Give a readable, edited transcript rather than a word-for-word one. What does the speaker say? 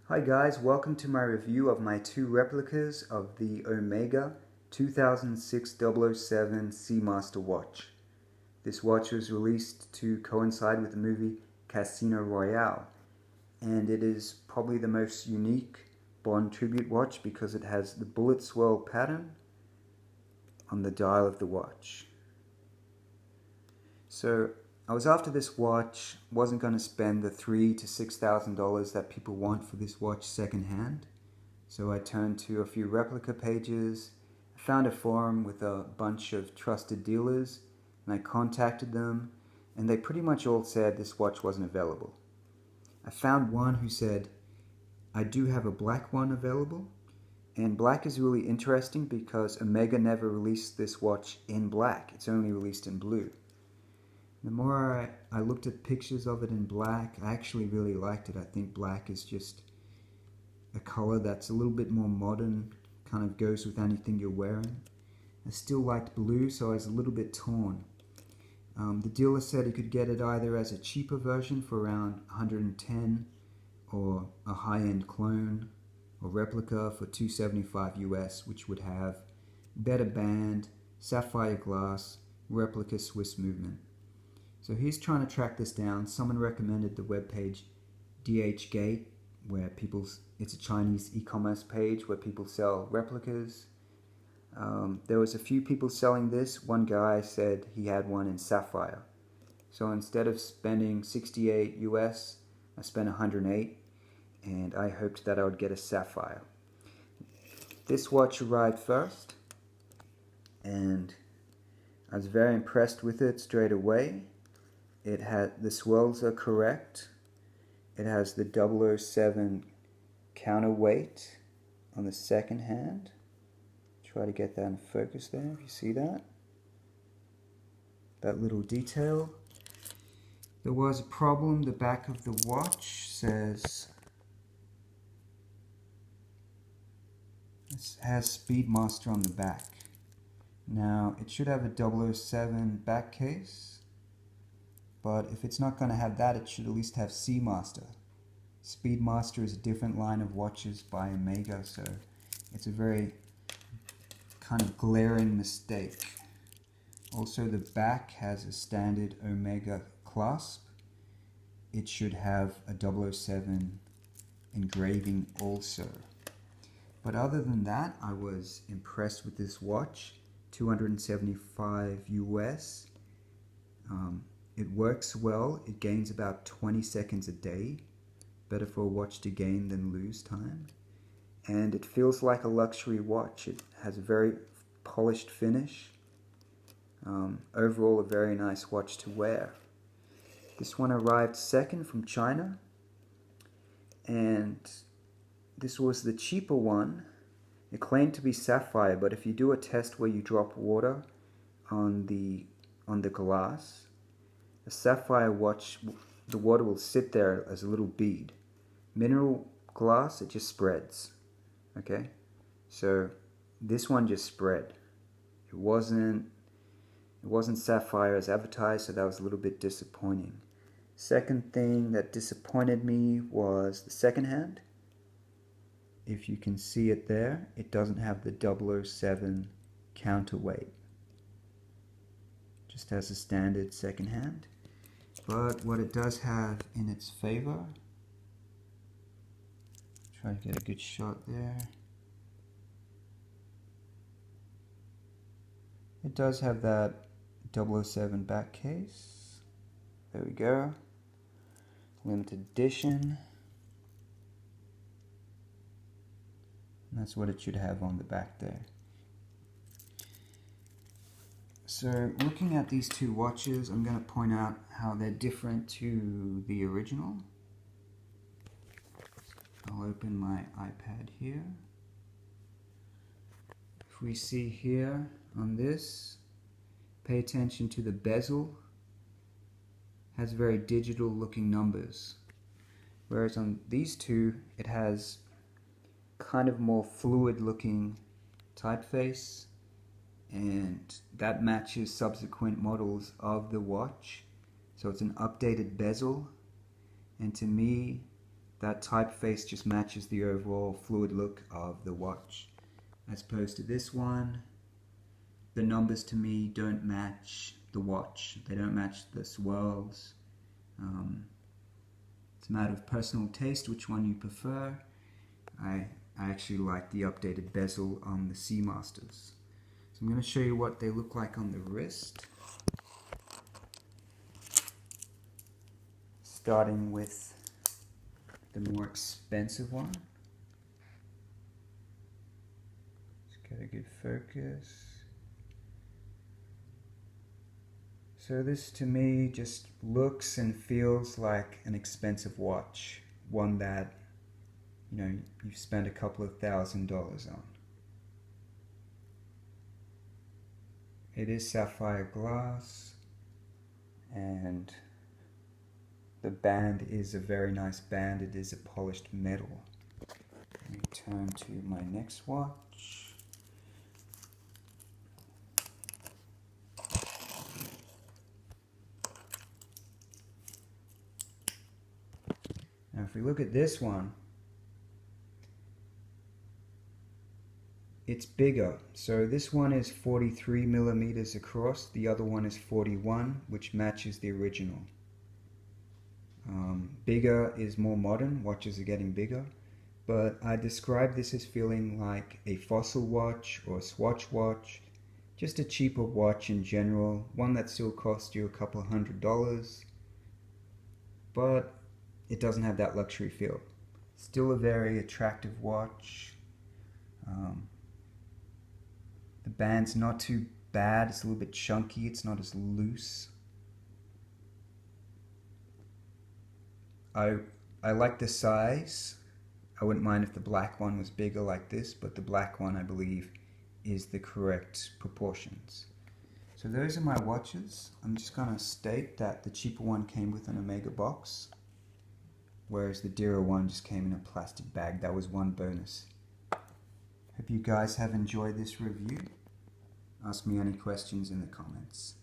Hi guys, welcome to my review of my two replicas of the Omega 2006 007 Seamaster watch. This watch was released to coincide with the movie Casino Royale, and it is probably the most unique Bond tribute watch because it has the bullet swirl pattern on the dial of the watch. So I was after this watch, wasn't going to spend the $3,000 to $6,000 that people want for this watch secondhand. So I turned to a few replica pages. I found a forum with a bunch of trusted dealers, and I contacted them, and they pretty much all said this watch wasn't available. I found one who said, I do have a black one available, and black is really interesting because Omega never released this watch in black. It's only released in blue. The more I looked at pictures of it in black, I actually really liked it. I think black is just a color that's a little bit more modern, kind of goes with anything you're wearing. I still liked blue, so I was a little bit torn. The dealer said he could get it either as a cheaper version for around $110 or a high-end clone or replica for $275 US, which would have better band, sapphire glass, replica Swiss movement. So he's trying to track this down. Someone recommended the webpage DHgate, where it's a Chinese e-commerce page where people sell replicas. There was a few people selling this. One guy said he had one in sapphire. So instead of spending 68 US, I spent 108, and I hoped that I would get a sapphire. This watch arrived first, and I was very impressed with it straight away. The swirls are correct. It has the 007 counterweight on the second hand. Try to get that in focus there, if you see that. That little detail. There was a problem. The back of the watch says it has Speedmaster on the back. Now, it should have a 007 back case. But if it's not going to have that, it should at least have Seamaster. Speedmaster is a different line of watches by Omega, so it's a very kind of glaring mistake. Also, the back has a standard Omega clasp. It should have a 007 engraving also. But other than that, I was impressed with this watch. $275 US. It works well. It gains about 20 seconds a day. Better for a watch to gain than lose time. And it feels like a luxury watch. It has a very polished finish. Overall, a very nice watch to wear. This one arrived second from China. And this was the cheaper one. It claimed to be sapphire, but if you do a test where you drop water on the glass, a sapphire watch, the water will sit there as a little bead. Mineral glass, it just spreads. Okay? So this one just spread. It wasn't sapphire as advertised, so that was a little bit disappointing. Second thing that disappointed me was the second hand. If you can see it there, it doesn't have the 007 counterweight. Just has a standard second hand. But what it does have in its favor, try to get a good shot there. It does have that 007 back case. There we go. Limited edition. And that's what it should have on the back there. So looking at these two watches, I'm going to point out how they're different to the original. I'll open my iPad here. If we see here on this, pay attention to the bezel. Has very digital looking numbers. Whereas on these two, it has kind of more fluid looking typeface. And that matches subsequent models of the watch. So it's an updated bezel, and to me that typeface just matches the overall fluid look of the watch. As opposed to this one, the numbers to me don't match the watch. They don't match the swirls. It's a matter of personal taste, which one you prefer. I actually like the updated bezel on the Seamasters. So I'm going to show you what they look like on the wrist. Starting with the more expensive one. Let's get a good focus. So this to me just looks and feels like an expensive watch. One that, you know, you've spent a couple of $1,000s on. It is sapphire glass, and the band is a very nice band. It is a polished metal. Let me turn to my next watch. Now if we look at this one, it's bigger. So this one is 43 millimeters across, the other one is 41, which matches the original. Bigger is more modern, watches are getting bigger, but I describe this as feeling like a fossil watch or a Swatch watch, just a cheaper watch in general, one that still costs you a couple $100, but it doesn't have that luxury feel. Still a very attractive watch. The band's not too bad, it's a little bit chunky, it's not as loose. I like the size. I wouldn't mind if the black one was bigger like this, but the black one I believe is the correct proportions. So those are my watches. I'm just going to state that the cheaper one came with an Omega box, whereas the dearer one just came in a plastic bag. That was one bonus. Hope you guys have enjoyed this review. Ask me any questions in the comments.